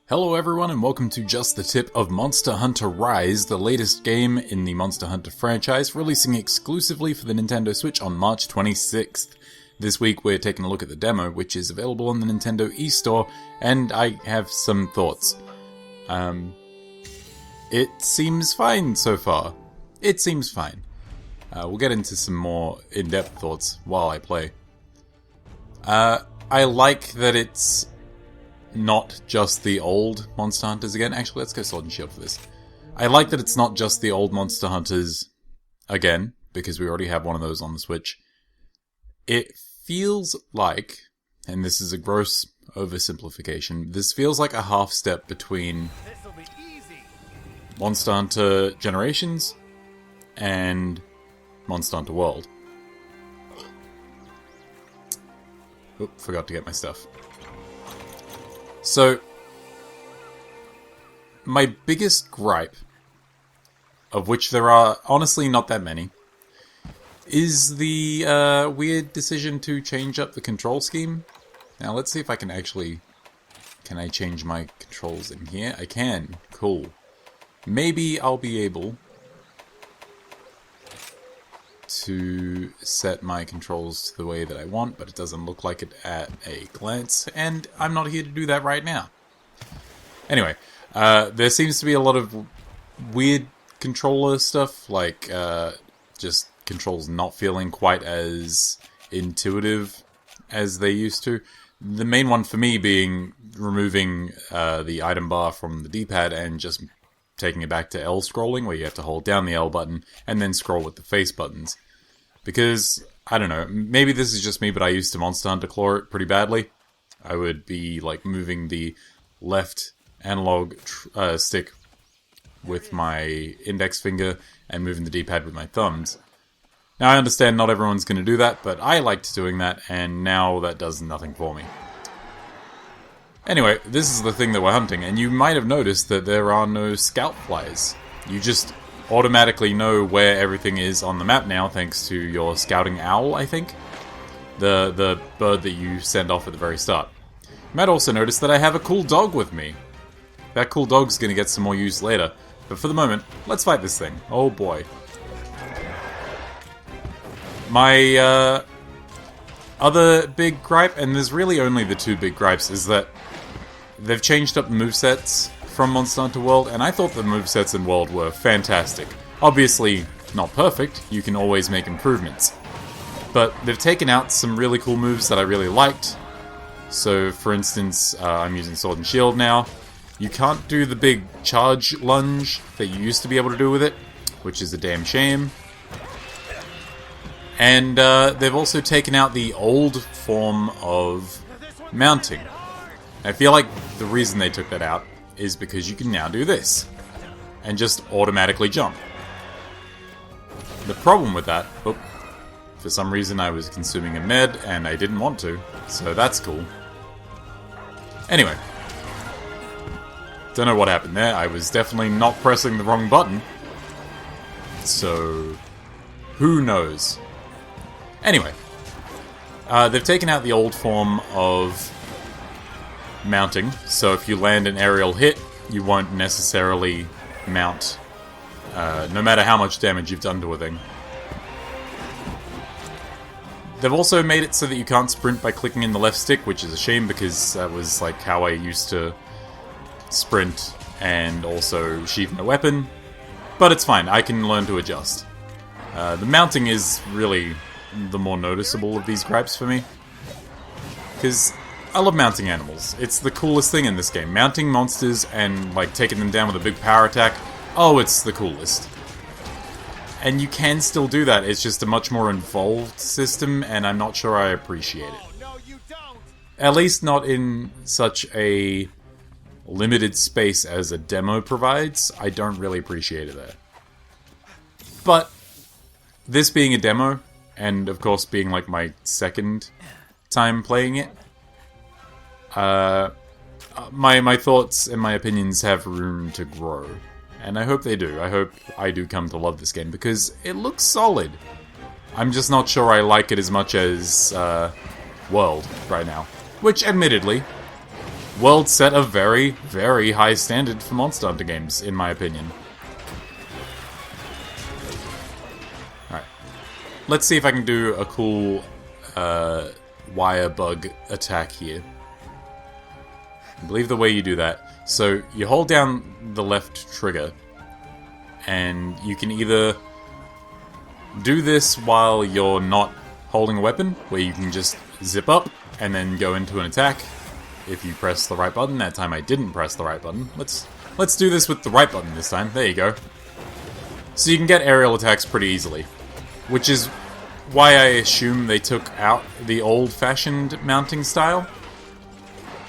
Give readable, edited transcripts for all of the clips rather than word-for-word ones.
Hello everyone and welcome to Just the Tip of Monster Hunter Rise, the latest game in the Monster Hunter franchise, releasing exclusively for the Nintendo Switch on March 26th. This week we're taking a look at the demo, which is available on the Nintendo eStore, and I have some thoughts. It seems fine so far. It seems fine. We'll get into some more in-depth thoughts while I play. I like that it's not just the old Monster Hunters again. Actually, let's go Sword and Shield for this. I like that it's not just the old Monster Hunters again, because we already have one of those on the Switch. It feels like, and this is a gross oversimplification, this feels like a half step between Monster Hunter Generations and Monster Hunter World. Oop, forgot to get my stuff. So, my biggest gripe, of which there are honestly not that many, is the weird decision to change up the control scheme. Now let's see if I can actually... Can I change my controls in here? I can. Cool. Maybe I'll be able to set my controls to the way that I want, but it doesn't look like it at a glance, and I'm not here to do that right now. Anyway, there seems to be a lot of weird controller stuff, like just controls not feeling quite as intuitive as they used to. The main one for me being removing the item bar from the D-pad and just taking it back to L scrolling, where you have to hold down the L button and then scroll with the face buttons. Because, I don't know, maybe this is just me, but I used to Monster Hunter claw it pretty badly. I would be, like, moving the left analog stick with my index finger and moving the D-pad with my thumbs. Now, I understand not everyone's going to do that, but I liked doing that, and now that does nothing for me. Anyway, this is the thing that we're hunting, and you might have noticed that there are no scout flies. You just automatically know where everything is on the map now, thanks to your scouting owl, I think. The bird that you send off at the very start. You might also notice that I have a cool dog with me. That cool dog's gonna get some more use later, but for the moment, let's fight this thing. Oh boy. My other big gripe, and there's really only the two big gripes, is that they've changed up the movesets from Monster Hunter World, and I thought the movesets in World were fantastic. Obviously, not perfect, you can always make improvements. But they've taken out some really cool moves that I really liked. So, for instance, I'm using Sword and Shield now. You can't do the big charge lunge that you used to be able to do with it, which is a damn shame. And they've also taken out the old form of mounting. I feel like the reason they took that out is because you can now do this, and just automatically jump. The problem with that, for some reason I was consuming a med, and I didn't want to, so that's cool. Anyway, don't know what happened there, I was definitely not pressing the wrong button, so who knows. Anyway, they've taken out the old form of mounting, so if you land an aerial hit, you won't necessarily mount, no matter how much damage you've done to a thing. They've also made it so that you can't sprint by clicking in the left stick, which is a shame because that was like how I used to sprint and also sheathing a weapon, but it's fine, I can learn to adjust. The mounting is really the more noticeable of these gripes for me, because I love mounting animals. It's the coolest thing in this game. Mounting monsters and, like, taking them down with a big power attack. Oh, it's the coolest. And you can still do that. It's just a much more involved system, and I'm not sure I appreciate it. At least not in such a limited space as a demo provides. I don't really appreciate it there. But this being a demo, and of course being, like, my second time playing it, my thoughts and my opinions have room to grow. And I hope they do. I hope I do come to love this game, because it looks solid. I'm just not sure I like it as much as World right now. Which, admittedly, World set a very, very high standard for Monster Hunter games, in my opinion. Alright. Let's see if I can do a cool wire bug attack here. I believe the way you do that. So, you hold down the left trigger, and you can either do this while you're not holding a weapon, where you can just zip up and then go into an attack if you press the right button. That time I didn't press the right button. Let's do this with the right button this time. There you go. So you can get aerial attacks pretty easily, which is why I assume they took out the old-fashioned mounting style.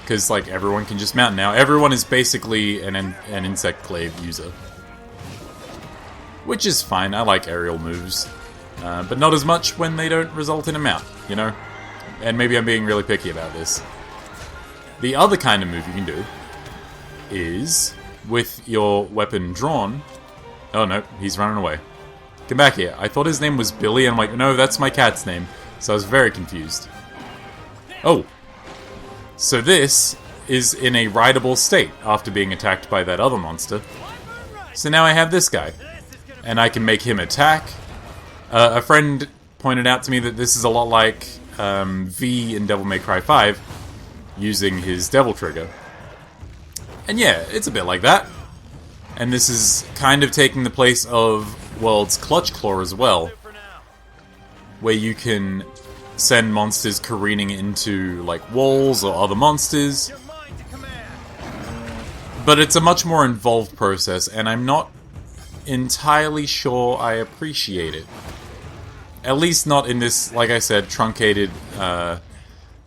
Because, like, everyone can just mount now. Everyone is basically an insect glaive user. Which is fine, I like aerial moves. But not as much when they don't result in a mount, you know? And maybe I'm being really picky about this. The other kind of move you can do is, with your weapon drawn... Oh no, he's running away. Come back here. I thought his name was Billy, and I'm like, no, that's my cat's name. So I was very confused. Oh. So this is in a rideable state after being attacked by that other monster. So now I have this guy. And I can make him attack. A friend pointed out to me that this is a lot like V in Devil May Cry 5, using his Devil Trigger. And yeah, it's a bit like that. And this is kind of taking the place of World's Clutch Claw as well, where you can send monsters careening into, like, walls or other monsters. But it's a much more involved process, and I'm not entirely sure I appreciate it. At least not in this, like I said, truncated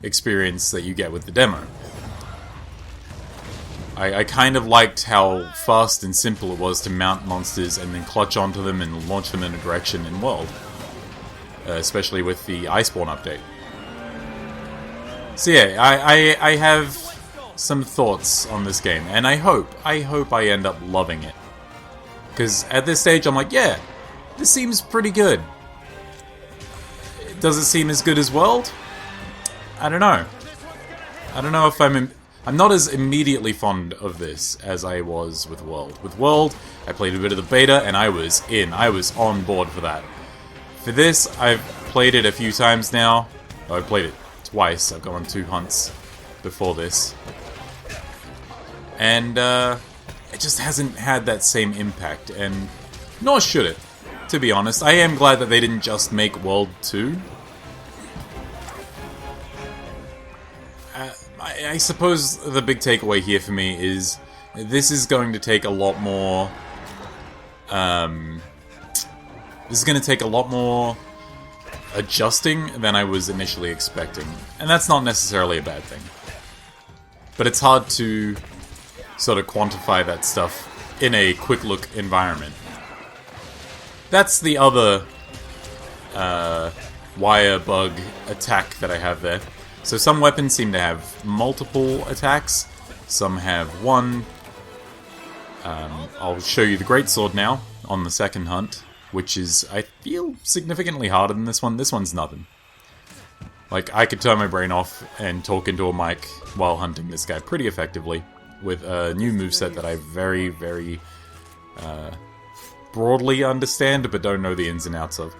experience that you get with the demo. I kind of liked how fast and simple it was to mount monsters and then clutch onto them and launch them in a direction in World. Especially with the Iceborne update. So yeah, I have some thoughts on this game, and I hope I end up loving it. Because at this stage I'm like, yeah, this seems pretty good. Does it seem as good as World? I don't know. I don't know if I'm not as immediately fond of this as I was with World. With World, I played a bit of the beta and I was in. I was on board for that. For this, I've played it a few times now. Oh, I played it twice. I've gone on 2 hunts before this. And it just hasn't had that same impact, and nor should it, to be honest. I am glad that they didn't just make World 2. I suppose the big takeaway here for me is this is going to take a lot more... this is going to take a lot more adjusting than I was initially expecting. And that's not necessarily a bad thing. But it's hard to sort of quantify that stuff in a quick look environment. That's the other wire bug attack that I have there. So some weapons seem to have multiple attacks, some have one. I'll show you the greatsword now on the second hunt, which is, I feel, significantly harder than this one. This one's nothing. Like, I could turn my brain off and talk into a mic while hunting this guy pretty effectively, with a new moveset that I very, very broadly understand, but don't know the ins and outs of.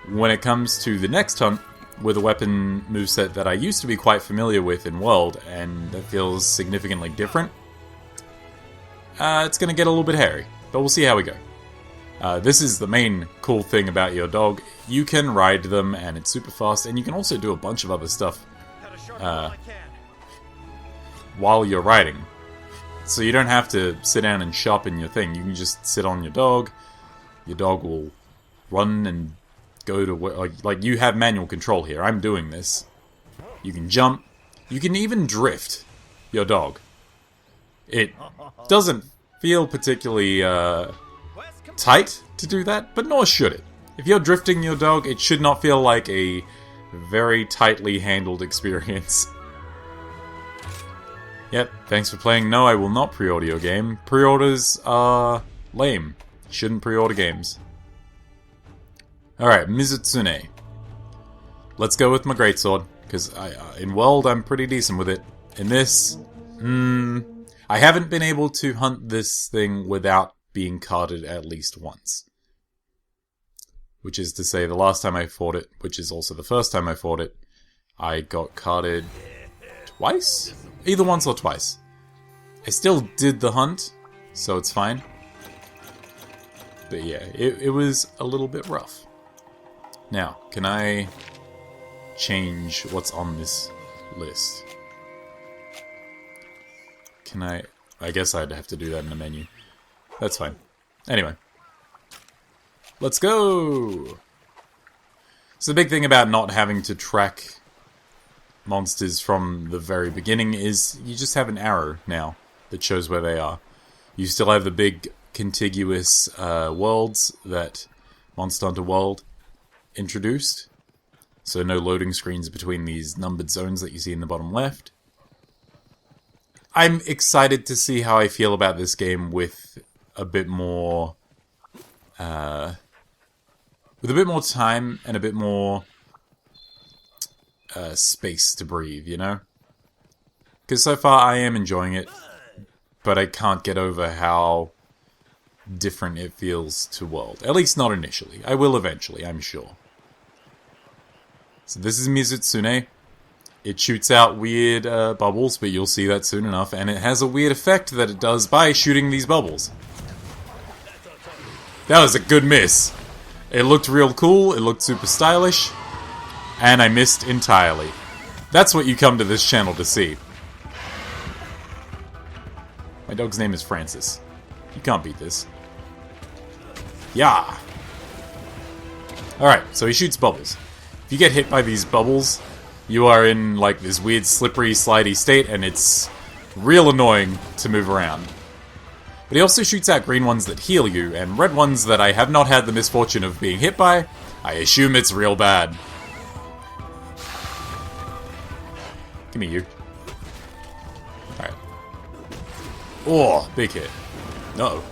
When it comes to the next hunt, with a weapon moveset that I used to be quite familiar with in World, and that feels significantly different, it's going to get a little bit hairy, but we'll see how we go. This is the main cool thing about your dog. You can ride them, and it's super fast, and you can also do a bunch of other stuff while you're riding. So you don't have to sit down and shop in your thing. You can just sit on your dog will run and go to where, like you have manual control here. I'm doing this. You can jump. You can even drift your dog. It doesn't feel particularly tight to do that, but nor should it. If you're drifting your dog, it should not feel like a very tightly handled experience. Yep, thanks for playing. No, I will not pre-order your game. Pre-orders are lame. Shouldn't pre-order games. Alright, Mizutsune. Let's go with my greatsword, because in World I'm pretty decent with it. In this, I haven't been able to hunt this thing without being carded at least once. Which is to say, the last time I fought it, which is also the first time I fought it, I got carded twice? Either once or twice. I still did the hunt, so it's fine. But yeah, it was a little bit rough. Now, can I change what's on this list? Can I guess I'd have to do that in the menu. That's fine. Anyway. Let's go! So the big thing about not having to track monsters from the very beginning is you just have an arrow now that shows where they are. You still have the big contiguous worlds that Monster Hunter World introduced. So no loading screens between these numbered zones that you see in the bottom left. I'm excited to see how I feel about this game with a bit more time and a bit more space to breathe, you know? Because so far I am enjoying it, but I can't get over how different it feels to World. At least not initially. I will eventually, I'm sure. So this is Mizutsune. It shoots out weird bubbles, but you'll see that soon enough, and it has a weird effect that it does by shooting these bubbles. That was a good miss. It looked real cool, it looked super stylish, and I missed entirely. That's what you come to this channel to see. My dog's name is Francis. You can't beat this. Yeah! Alright, so he shoots bubbles. If you get hit by these bubbles, you are in like this weird slippery, slidey state, and it's real annoying to move around. But he also shoots out green ones that heal you, and red ones that I have not had the misfortune of being hit by. I assume it's real bad. Give me you. Alright. Oh, big hit. Uh-oh.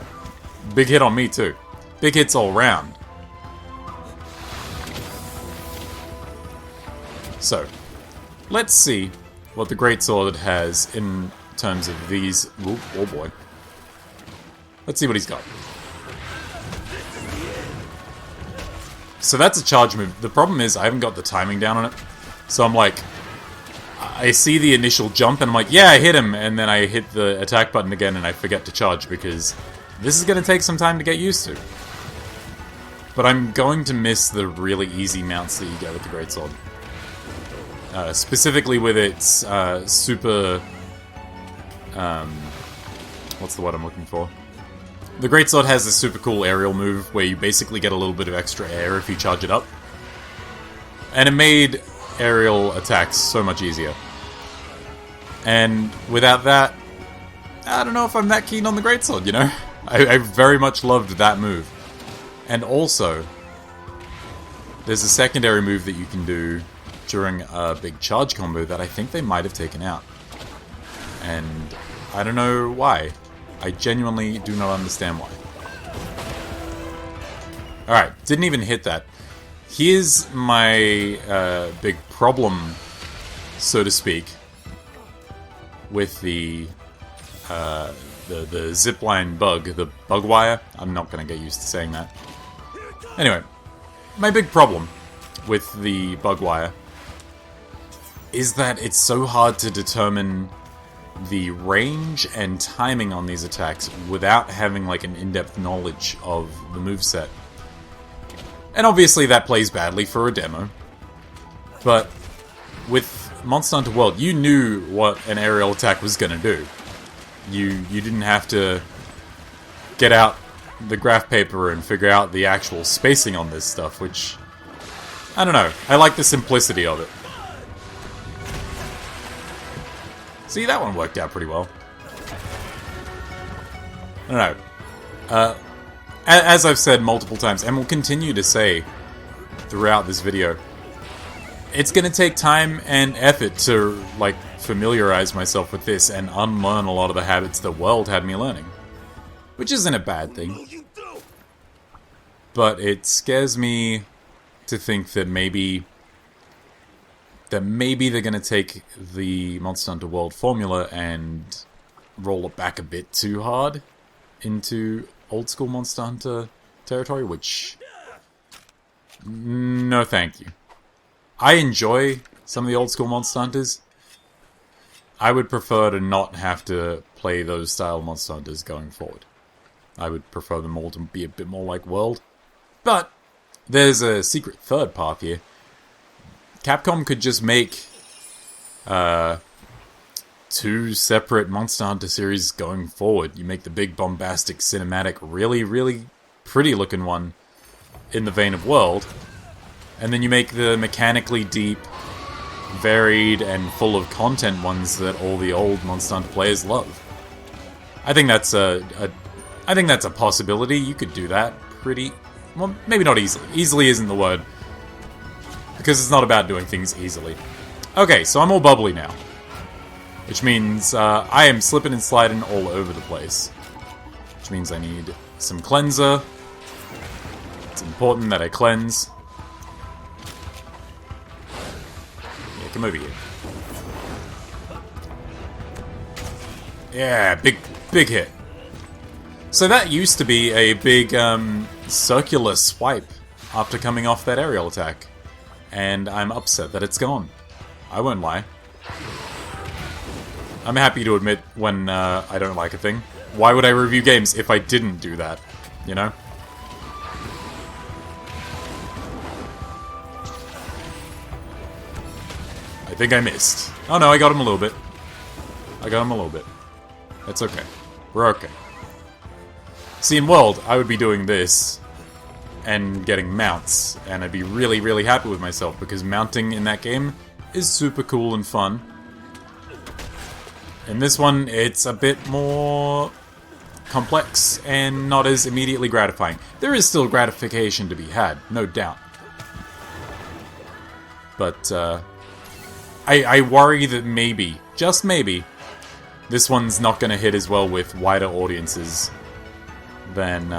Big hit on me too. Big hits all round. So, let's see what the Greatsword has in terms of these... Ooh, oh boy. Let's see what he's got. So that's a charge move. The problem is I haven't got the timing down on it. So I'm like... I see the initial jump and I'm like, yeah, I hit him. And then I hit the attack button again and I forget to charge because this is going to take some time to get used to. But I'm going to miss the really easy mounts that you get with the Greatsword. Specifically with its super... what's the word I'm looking for? The Greatsword has this super cool aerial move where you basically get a little bit of extra air if you charge it up. And it made aerial attacks so much easier. And without that, I don't know if I'm that keen on the Greatsword, you know? I very much loved that move. And also, there's a secondary move that you can do during a big charge combo that I think they might have taken out. And I don't know why. I genuinely do not understand why. Alright, didn't even hit that. Here's my big problem, so to speak, with the zipline bug, the bug wire. I'm not going to get used to saying that. Anyway, my big problem with the bug wire is that it's so hard to determine the range and timing on these attacks without having like an in-depth knowledge of the moveset. And obviously that plays badly for a demo. But with Monster Hunter World, you knew what an aerial attack was going to do. You didn't have to get out the graph paper and figure out the actual spacing on this stuff, which, I don't know, I like the simplicity of it. See, that one worked out pretty well. I don't know. As I've said multiple times, and will continue to say throughout this video, it's going to take time and effort to, like, familiarize myself with this and unlearn a lot of the habits the world had me learning. Which isn't a bad thing. But it scares me to think that maybe that maybe they're going to take the Monster Hunter World formula and roll it back a bit too hard into old school Monster Hunter territory, which... no thank you. I enjoy some of the old school Monster Hunters. I would prefer to not have to play those style Monster Hunters going forward. I would prefer them all to be a bit more like World. But there's a secret third path here. Capcom could just make 2 separate Monster Hunter series going forward. You make the big bombastic cinematic, really, really pretty looking one in the vein of World. And then you make the mechanically deep, varied, and full of content ones that all the old Monster Hunter players love. I think that's I think that's a possibility. You could do that pretty... well, maybe not easily. Easily isn't the word. Because it's not about doing things easily. Okay, so I'm all bubbly now. Which means I am slipping and sliding all over the place. Which means I need some cleanser. It's important that I cleanse. Yeah, come over here. Yeah, big hit. So that used to be a big circular swipe after coming off that aerial attack. And I'm upset that it's gone. I won't lie. I'm happy to admit when I don't like a thing. Why would I review games if I didn't do that? You know? I think I missed. Oh no, I got him a little bit. I got him a little bit. That's okay. We're okay. See, in World, I would be doing this and getting mounts, and I'd be really, really happy with myself, because mounting in that game is super cool and fun. In this one, it's a bit more complex and not as immediately gratifying. There is still gratification to be had, no doubt. But, I worry that maybe, just maybe, this one's not going to hit as well with wider audiences than,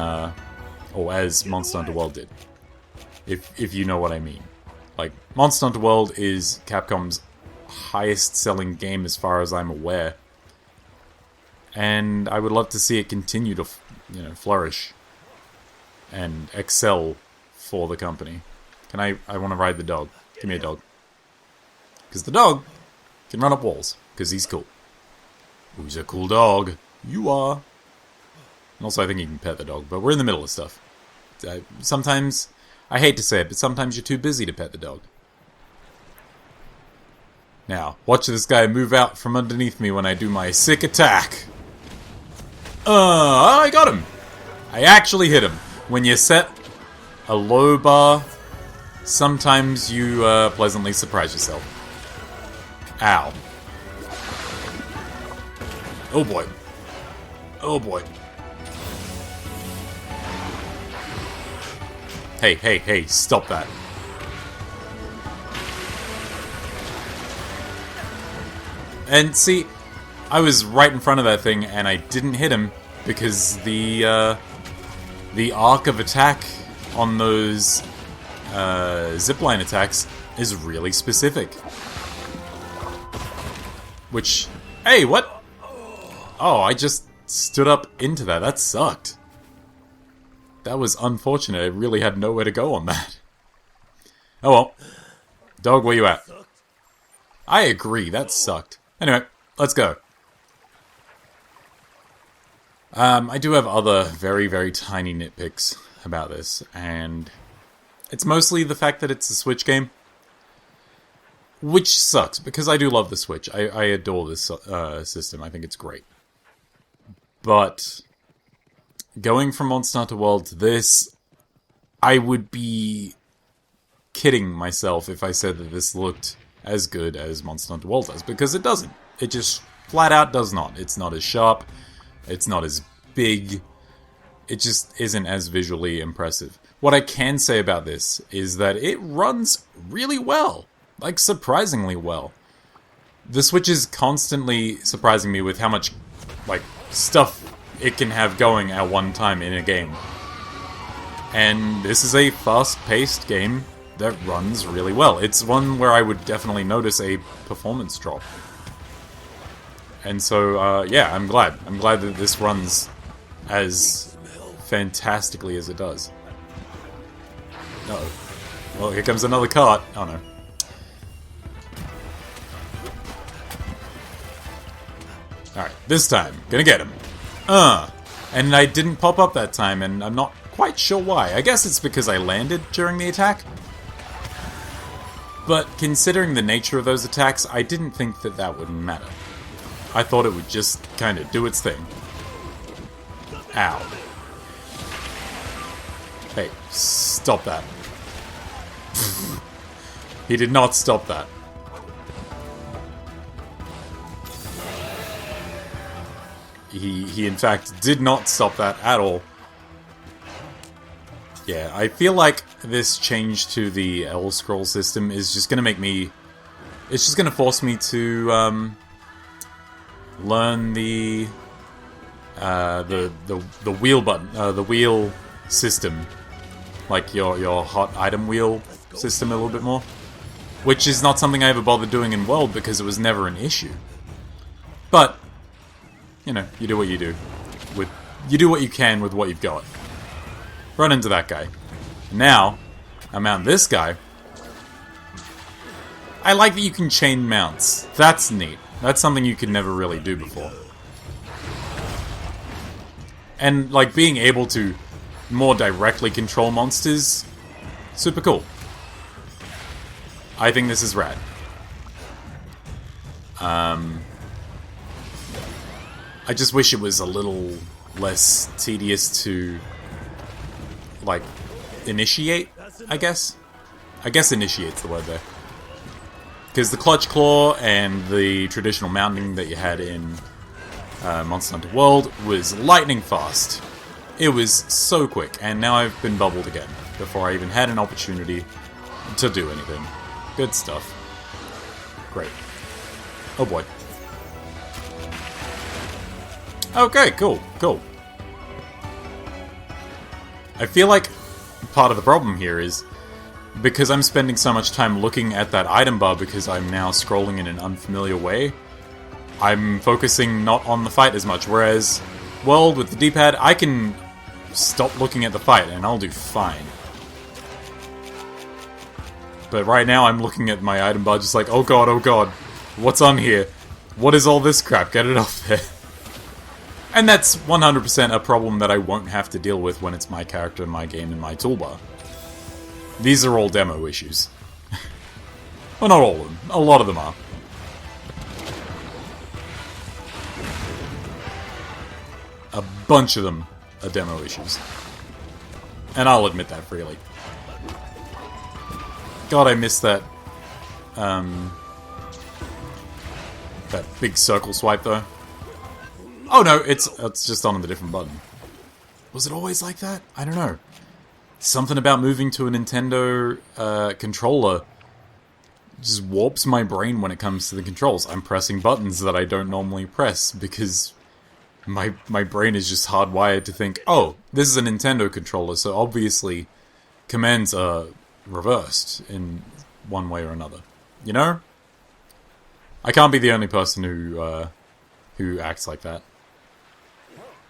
or as Monster Hunter World did. If you know what I mean. Like, Monster Hunter World is Capcom's highest selling game as far as I'm aware. And I would love to see it continue to, flourish and excel for the company. I want to ride the dog. Give me a dog. Because the dog can run up walls. Because he's cool. Who's a cool dog? You are. And also, I think you can pet the dog, but we're in the middle of stuff. Sometimes, I hate to say it, but sometimes you're too busy to pet the dog. Now, watch this guy move out from underneath me when I do my sick attack. I got him! I actually hit him. When you set a low bar, sometimes you pleasantly surprise yourself. Ow. Oh boy. Oh boy. Hey, stop that. And see, I was right in front of that thing and I didn't hit him because the arc of attack on those zipline attacks is really specific. Which, hey, what? Oh, I just stood up into that. That sucked. That was unfortunate. I really had nowhere to go on that. Oh well. Dog, where you at? I agree, that sucked. Anyway, let's go. I do have other very, very tiny nitpicks about this, and it's mostly the fact that it's a Switch game. Which sucks, because I do love the Switch. I adore this system. I think it's great. But going from Monster Hunter World to this, I would be kidding myself if I said that this looked as good as Monster Hunter World does, because it doesn't. It just flat out does not. It's not as sharp, it's not as big, it just isn't as visually impressive. What I can say about this is that it runs really well, like surprisingly well. The Switch is constantly surprising me with how much, like, stuff it can have going at one time in a game. And this is a fast-paced game that runs really well. It's one where I would definitely notice a performance drop. And so, yeah, I'm glad. I'm glad that this runs as fantastically as it does. Uh-oh. Well, here comes another cart. Oh, no. Alright, this time. Gonna get him. And I didn't pop up that time, and I'm not quite sure why. I guess it's because I landed during the attack. But considering the nature of those attacks, I didn't think that that would matter. I thought it would just kind of do its thing. Ow. Hey, stop that. He did not stop that. He in fact did not stop that at all. Yeah, I feel like this change to the L scroll system is just gonna make me... It's just gonna force me to, learn the wheel button, the wheel system. Like your hot item wheel system a little bit more. Which is not something I ever bothered doing in World because it was never an issue. But, you know, you do what you do. You do what you can with what you've got. Run into that guy. Now, I mount this guy. I like that you can chain mounts. That's neat. That's something you could never really do before. And, like, being able to more directly control monsters, super cool. I think this is rad. I just wish it was a little less tedious to, like, initiate, I guess? I guess initiate's the word there. Because the Clutch Claw and the traditional mounting that you had in Monster Hunter World was lightning fast. It was so quick, and now I've been bubbled again, before I even had an opportunity to do anything. Good stuff. Great. Oh boy. Okay, cool, cool. I feel like part of the problem here is because I'm spending so much time looking at that item bar because I'm now scrolling in an unfamiliar way, I'm focusing not on the fight as much, whereas World with the D-pad, I can stop looking at the fight and I'll do fine. But right now I'm looking at my item bar just like, oh god, what's on here? What is all this crap? Get it off there. And that's 100% a problem that I won't have to deal with when it's my character, my game, and my toolbar. These are all demo issues. Well, not all of them. A lot of them are. A bunch of them are demo issues. And I'll admit that freely. God, I missed that, that big circle swipe, though. Oh no, it's just on a different button. Was it always like that? I don't know. Something about moving to a Nintendo controller just warps my brain when it comes to the controls. I'm pressing buttons that I don't normally press because my brain is just hardwired to think, oh, this is a Nintendo controller, so obviously commands are reversed in one way or another. You know? I can't be the only person who acts like that.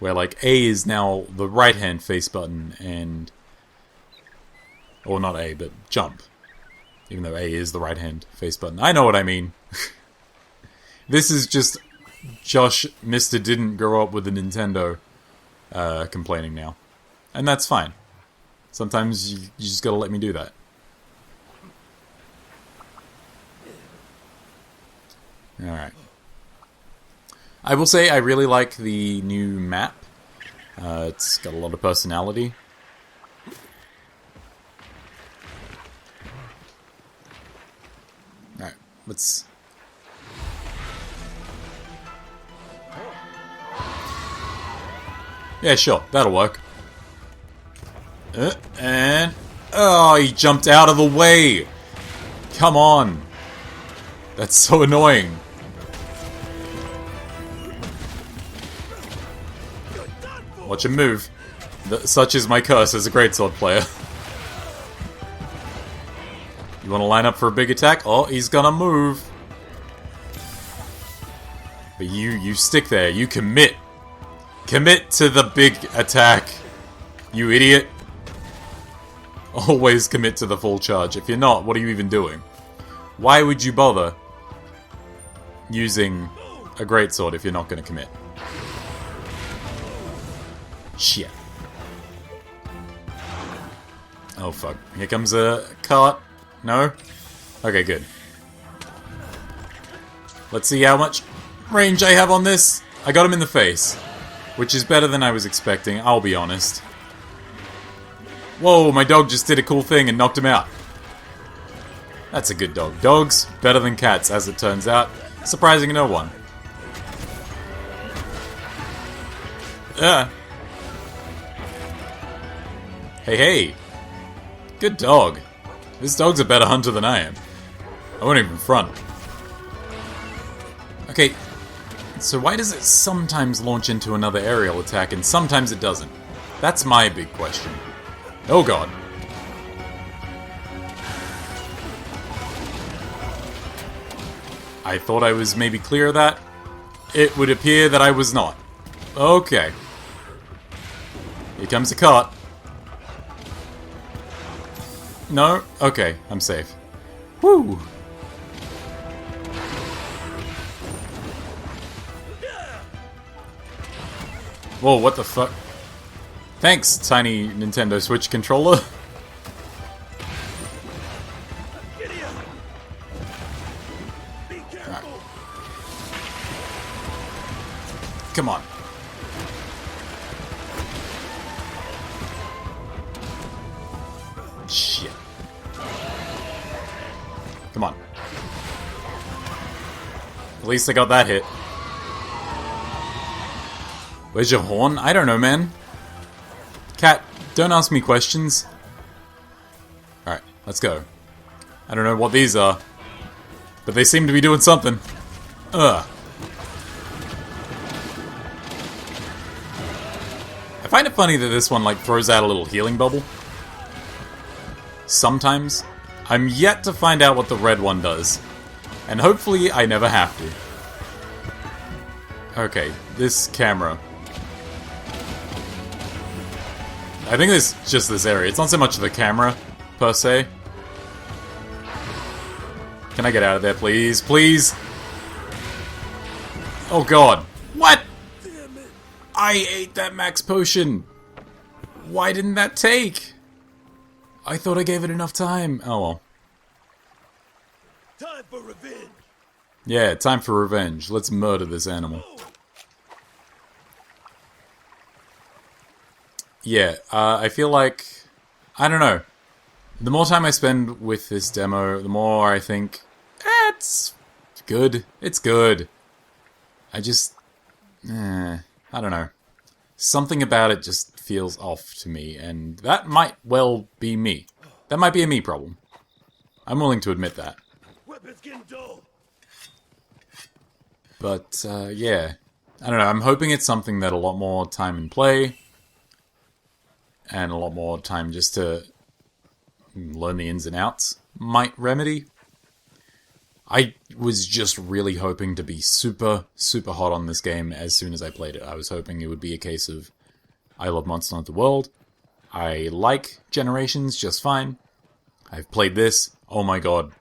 Where, like, A is now the right-hand face button, and... Or not A, but jump. Even though A is the right-hand face button. I know what I mean. This is just Josh, Mr. Didn't grow up with a Nintendo, complaining now. And that's fine. Sometimes you just gotta let me do that. Alright. I will say I really like the new map. It's got a lot of personality. Alright, let's... Yeah, sure, that'll work. And... Oh, he jumped out of the way! Come on! That's so annoying. Watch him move. Such is my curse as a greatsword player. You want to line up for a big attack? Oh, he's gonna move. But you stick there. You commit. Commit to the big attack. You idiot. Always commit to the full charge. If you're not, what are you even doing? Why would you bother using a greatsword if you're not going to commit? Shit. Oh fuck. Here comes a cart. No? Okay, good. Let's see how much range I have on this. I got him in the face, which is better than I was expecting, I'll be honest. Whoa, my dog just did a cool thing and knocked him out. That's a good dog. Dogs, better than cats, as it turns out. Surprising no one. Hey, hey. Good dog. This dog's a better hunter than I am. I won't even front. Okay, so why does it sometimes launch into another aerial attack and sometimes it doesn't? That's my big question. Oh god. I thought I was maybe clear of that. It would appear that I was not. Okay. Here comes a cart. No? Okay, I'm safe. Woo! Whoa, what the fuck? Thanks, tiny Nintendo Switch controller. Right. Come on. Shit. Come on. At least I got that hit. Where's your horn? I don't know, man. Cat, don't ask me questions. Alright, let's go. I don't know what these are, but they seem to be doing something. Ugh. I find it funny that this one, like, throws out a little healing bubble. Sometimes. I'm yet to find out what the red one does. And hopefully I never have to. Okay, this camera. I think it's just this area. It's not so much the camera, per se. Can I get out of there, please? Please! Oh god. What? Damn it. I ate that max potion. Why didn't that take? I thought I gave it enough time. Oh well. Time for revenge. Yeah, time for revenge. Let's murder this animal. Yeah, I feel like... I don't know. The more time I spend with this demo, the more I think... it's good. It's good. I just... I don't know. Something about it just feels off to me, and that might well be me. That might be a me problem. I'm willing to admit that. Weapons getting dull. But, yeah. I don't know, I'm hoping it's something that a lot more time in play... and a lot more time just to learn the ins and outs might remedy. I was just really hoping to be super, super hot on this game as soon as I played it. I was hoping it would be a case of, I love Monster Hunter World, I like Generations just fine, I've played this, oh my god,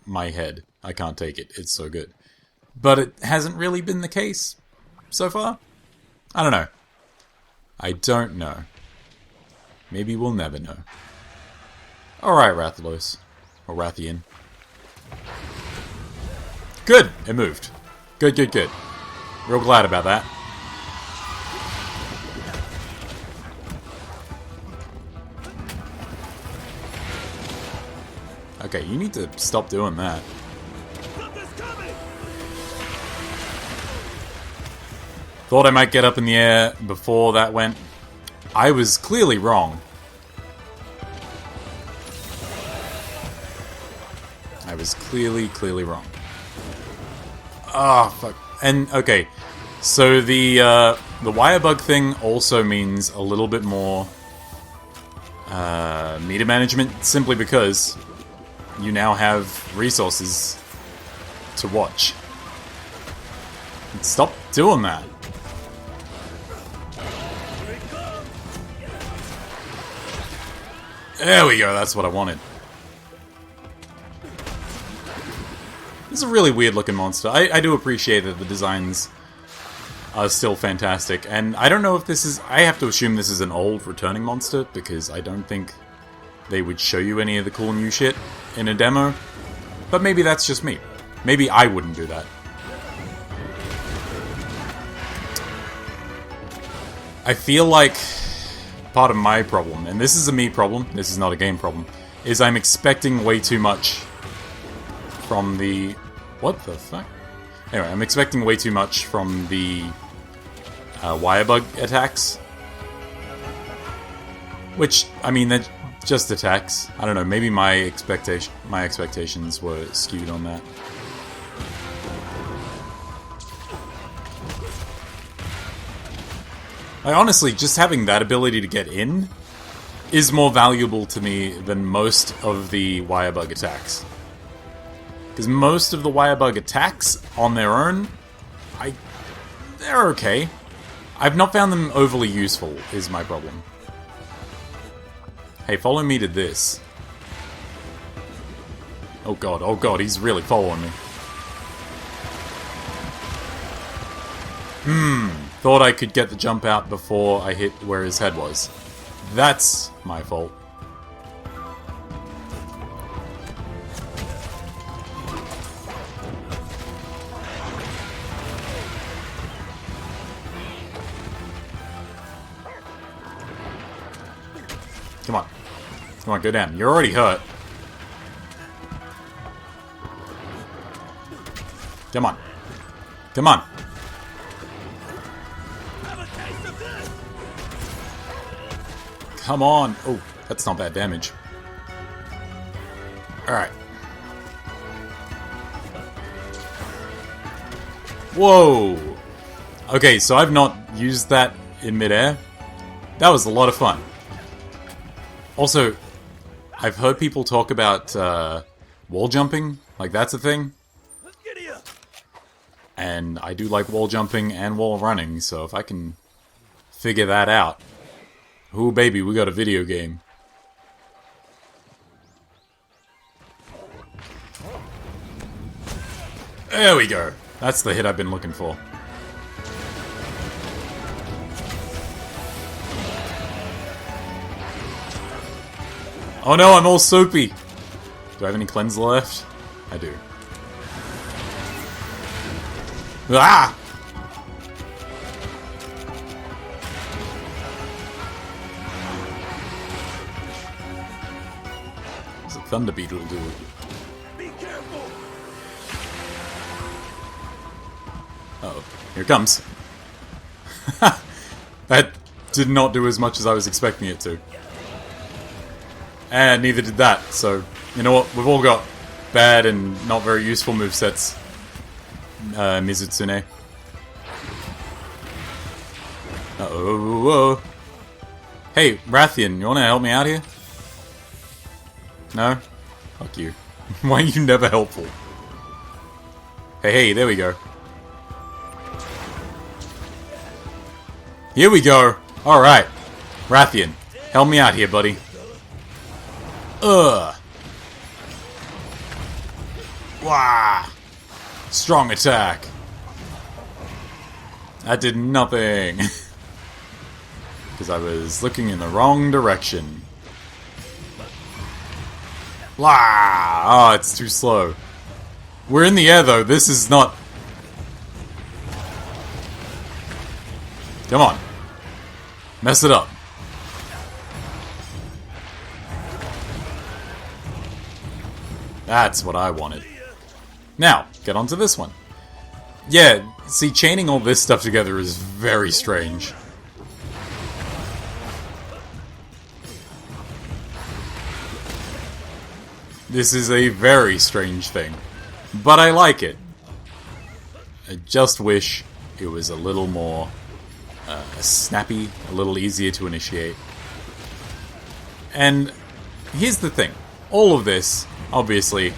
my head, I can't take it, it's so good. But it hasn't really been the case so far. I don't know. I don't know. Maybe we'll never know. Alright, Rathalos. Or Rathian. Good! It moved. Good, good, good. Real glad about that. Okay, you need to stop doing that. Thought I might get up in the air before that went. I was clearly wrong. I was clearly wrong. Ah, fuck. And, okay. So the wire bug thing also means a little bit more meter management, simply because you now have resources to watch. Stop doing that. There we go, that's what I wanted. This is a really weird looking monster. I do appreciate that the designs are still fantastic. And I don't know if this is... I have to assume this is an old returning monster, because I don't think they would show you any of the cool new shit in a demo. But maybe that's just me. Maybe I wouldn't do that. I feel like part of my problem, and this is a me problem, this is not a game problem, is I'm expecting way too much from the... What the fuck? Anyway, I'm expecting way too much from the wire bug attacks. Which, I mean, they're just attacks. I don't know, maybe my expectations were skewed on that. I honestly, just having that ability to get in is more valuable to me than most of the wire bug attacks. Because most of the wire bug attacks, on their own, they're okay. I've not found them overly useful, is my problem. Hey, follow me to this. Oh god, he's really following me. Thought I could get the jump out before I hit where his head was. That's my fault. Come on. Come on, go down. You're already hurt. Come on. Come on. Have a taste of this. Come on. Oh, that's not bad damage. Alright. Whoa. Okay, so I've not used that in midair. That was a lot of fun. Also, I've heard people talk about wall jumping, like that's a thing. Giddy up. And I do like wall jumping and wall running, so if I can figure that out... Ooh baby, we got a video game. There we go. That's the hit I've been looking for. Oh no, I'm all soapy! Do I have any cleanse left? I do. Ah! What's a thunder beetle do? Be careful. Uh-oh. Here it comes. That did not do as much as I was expecting it to. And neither did that, so... You know what? We've all got bad and not very useful movesets. Mizutsune. Uh-oh. Whoa. Hey, Rathian, you wanna help me out here? No? Fuck you. Why are you never helpful? Hey, there we go. Here we go! Alright. Rathian, help me out here, buddy. Ugh. Wah! Strong attack. That did nothing. Because I was looking in the wrong direction. Wah! Oh, it's too slow. We're in the air though, this is not... Come on. Mess it up. That's what I wanted. Now, get onto this one. Yeah, see, chaining all this stuff together is very strange. This is a very strange thing. But I like it. I just wish it was a little more snappy, a little easier to initiate. And here's the thing. All of this obviously,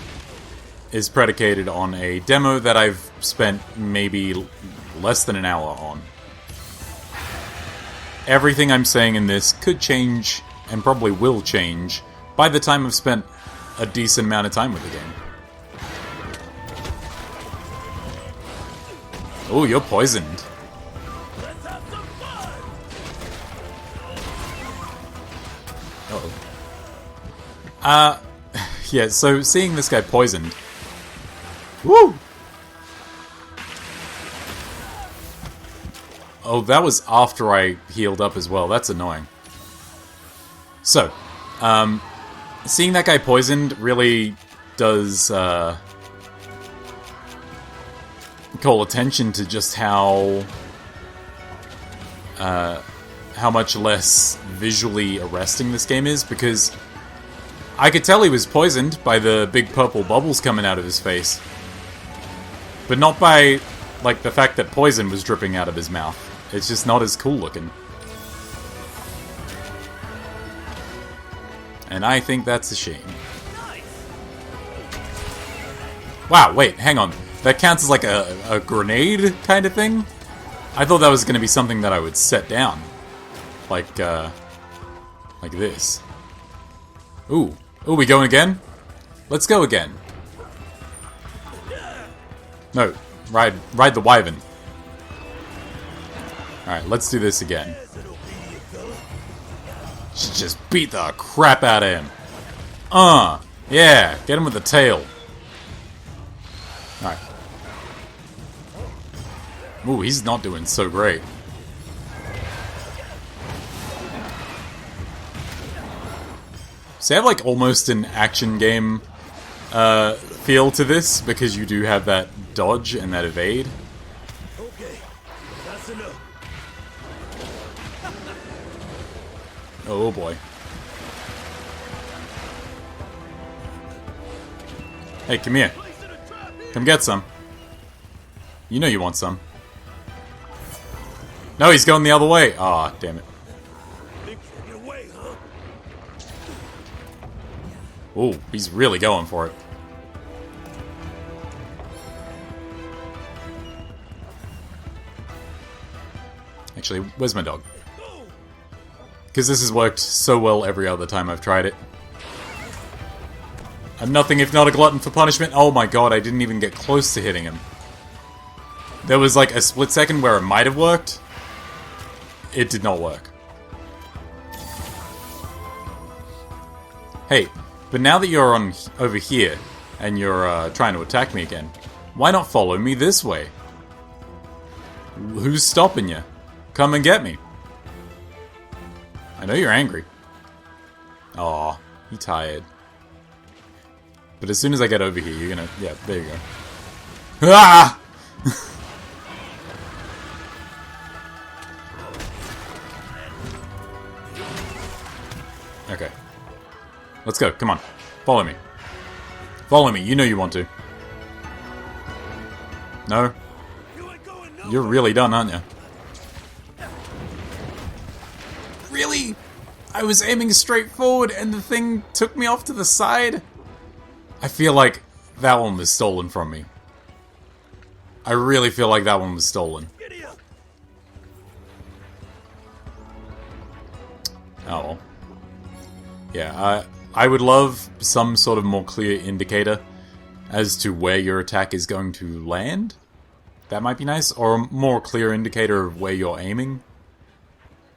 is predicated on a demo that I've spent maybe less than an hour on. Everything I'm saying in this could change, and probably will change, by the time I've spent a decent amount of time with the game. Oh, you're poisoned. Let's have some fun. Uh-oh. Yeah, so seeing this guy poisoned... Woo! Oh, that was after I healed up as well. That's annoying. So, seeing that guy poisoned really does, call attention to just how much less visually arresting this game is, because I could tell he was poisoned by the big purple bubbles coming out of his face. But not by, like, the fact that poison was dripping out of his mouth. It's just not as cool looking. And I think that's a shame. Wow, wait, hang on. That counts as like a grenade kind of thing? I thought that was going to be something that I would set down. Like this. Ooh. Ooh, we going again? Let's go again. No, ride the wyvern. Alright, let's do this again. Should just beat the crap out of him. Yeah, get him with the tail. Alright. Ooh, he's not doing so great. So I have like almost an action game feel to this, because you do have that dodge and that evade. Okay, that's enough. Oh boy. Hey, come here. Placing a trap here. Come get some. You know you want some. No, he's going the other way. Aw, damn it. Think you'll get away, huh? Ooh, he's really going for it. Actually, where's my dog? Go. Because this has worked so well every other time I've tried it. I'm nothing if not a glutton for punishment. Oh my god, I didn't even get close to hitting him. There was like a split second where it might have worked. It did not work. Hey, but now that you're on over here, and you're trying to attack me again, why not follow me this way? Who's stopping you? Come and get me. I know you're angry. Aw, you tired. But as soon as I get over here, you're gonna... Yeah, there you go. Ah! Okay. Let's go, come on. Follow me. Follow me, you know you want to. No? You ain't going You're nowhere. really done, aren't you? Really? I was aiming straight forward and the thing took me off to the side? I feel like that one was stolen from me. I really feel like that one was stolen. Giddy up. Oh well. Yeah, I would love some sort of more clear indicator as to where your attack is going to land. That might be nice. Or a more clear indicator of where you're aiming.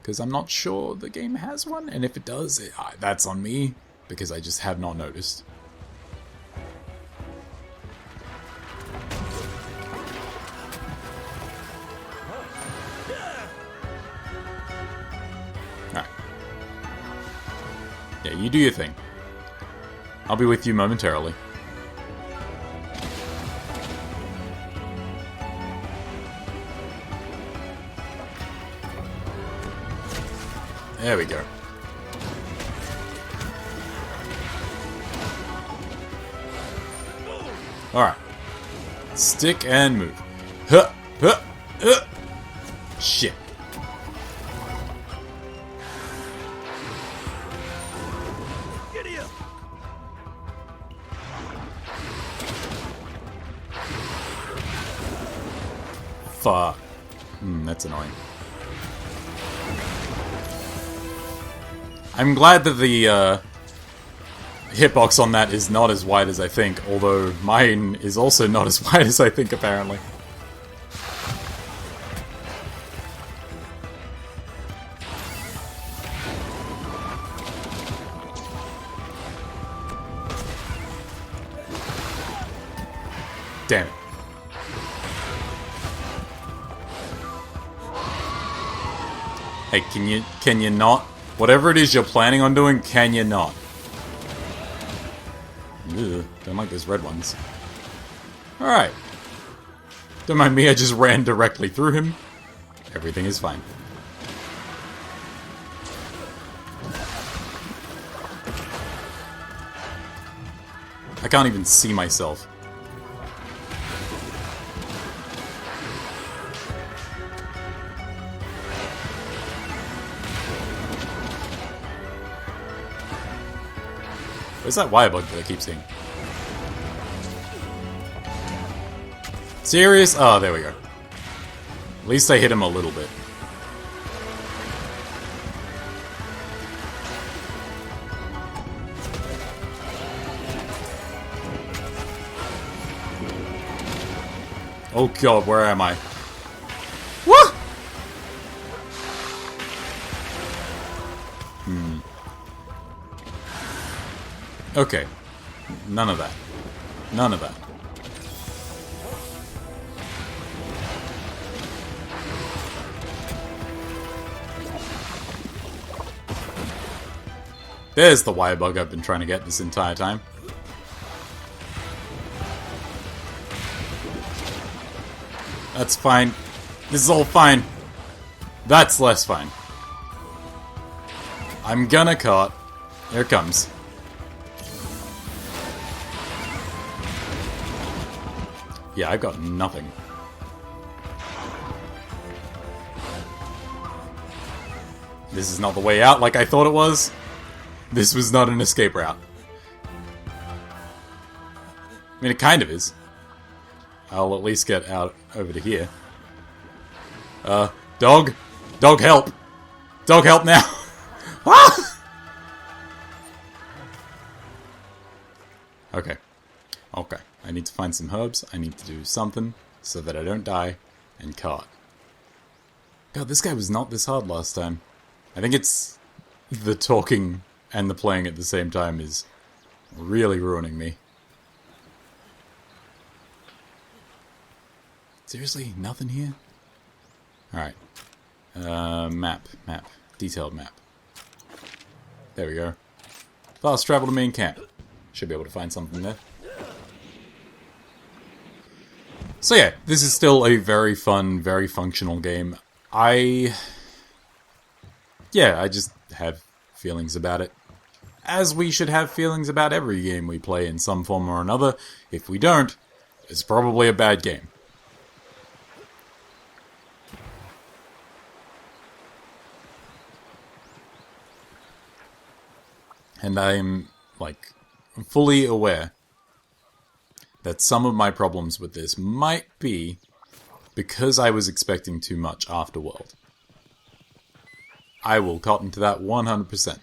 Because I'm not sure the game has one. And if it does, that's on me. Because I just have not noticed. Alright. Yeah, you do your thing. I'll be with you momentarily. There we go. Alright. Stick and move. Huh, huh, huh. Shit. Giddy up. Fuck. That's annoying. I'm glad that the hitbox on that is not as wide as I think, although mine is also not as wide as I think, apparently. Damn it. Hey, can you not? Whatever it is you're planning on doing, can you not? Ugh, don't like those red ones. Alright. Don't mind me, I just ran directly through him. Everything is fine. I can't even see myself. Where's that wire bug that I keep seeing? Serious? Oh, there we go. At least I hit him a little bit. Oh god, where am I? What? Okay. None of that. None of that. There's the wire bug I've been trying to get this entire time. That's fine. This is all fine. That's less fine. I'm gonna cut. Here it comes. Yeah, I've got nothing. This is not the way out like I thought it was. This was not an escape route. I mean, it kind of is. I'll at least get out over to here. Dog? Dog, help! Dog, help now! Ah! Okay. Okay. I need to find some herbs. I need to do something so that I don't die. And cart. God, this guy was not this hard last time. I think it's the talking and the playing at the same time is really ruining me. Seriously? Nothing here? Alright. Map. Detailed map. There we go. Fast travel to main camp. Should be able to find something there. So yeah, this is still a very fun, very functional game. I just have feelings about it. As we should have feelings about every game we play in some form or another. If we don't, it's probably a bad game. And I'm, like, fully aware that some of my problems with this might be because I was expecting too much Afterworld. I will cotton to that 100%.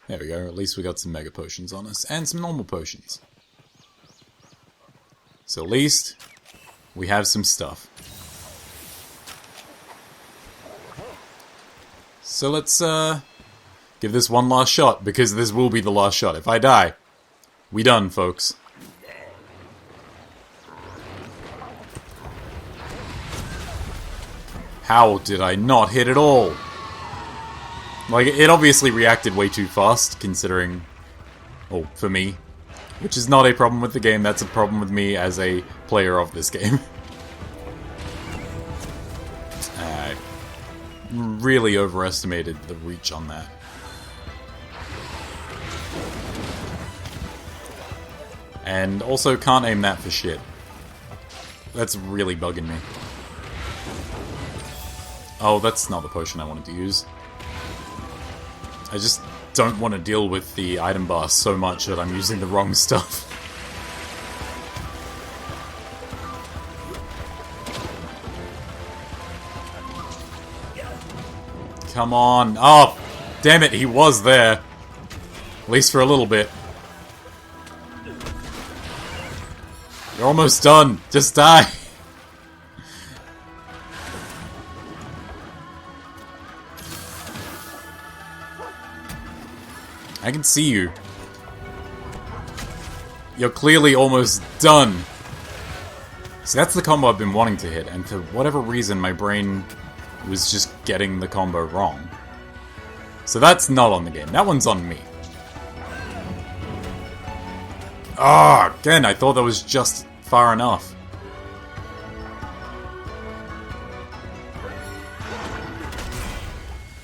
There we go, at least we got some Mega Potions on us, and some normal potions. So at least we have some stuff. So let's give this one last shot, because this will be the last shot. If I die, we done, folks. How did I not hit at all? Like, it obviously reacted way too fast, considering... Oh, for me. Which is not a problem with the game, that's a problem with me as a player of this game. I really overestimated the reach on that. And also can't aim that for shit. That's really bugging me. Oh, that's not the potion I wanted to use. I just don't want to deal with the item bar so much that I'm using the wrong stuff. Come on. Oh, damn it, he was there. At least for a little bit. You're almost done. Just die. I can see you. You're clearly almost done. So that's the combo I've been wanting to hit, and for whatever reason my brain was just getting the combo wrong. So that's not on the game. That one's on me. Ah, again, I thought that was just far enough.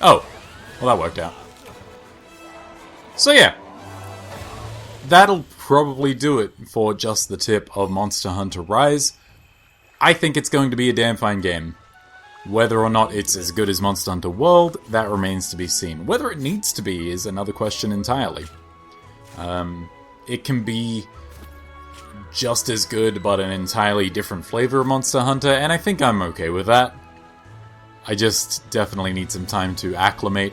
Oh, well that worked out. So yeah, that'll probably do it for just the tip of Monster Hunter Rise. I think it's going to be a damn fine game. Whether or not it's as good as Monster Hunter World, that remains to be seen. Whether it needs to be is another question entirely. It can be just as good, but an entirely different flavor of Monster Hunter, and I think I'm okay with that. I just definitely need some time to acclimate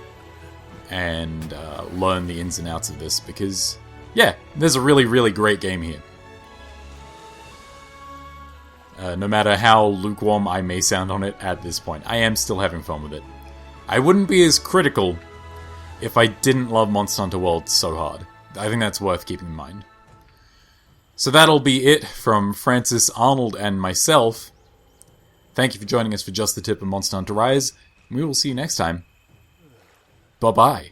and learn the ins and outs of this, because, yeah, there's a really, really great game here. No matter how lukewarm I may sound on it at this point, I am still having fun with it. I wouldn't be as critical if I didn't love Monster Hunter World so hard. I think that's worth keeping in mind. So that'll be it from Francis, Arnold, and myself. Thank you for joining us for Just the Tip of Monster Hunter Rise. We will see you next time. Bye-bye.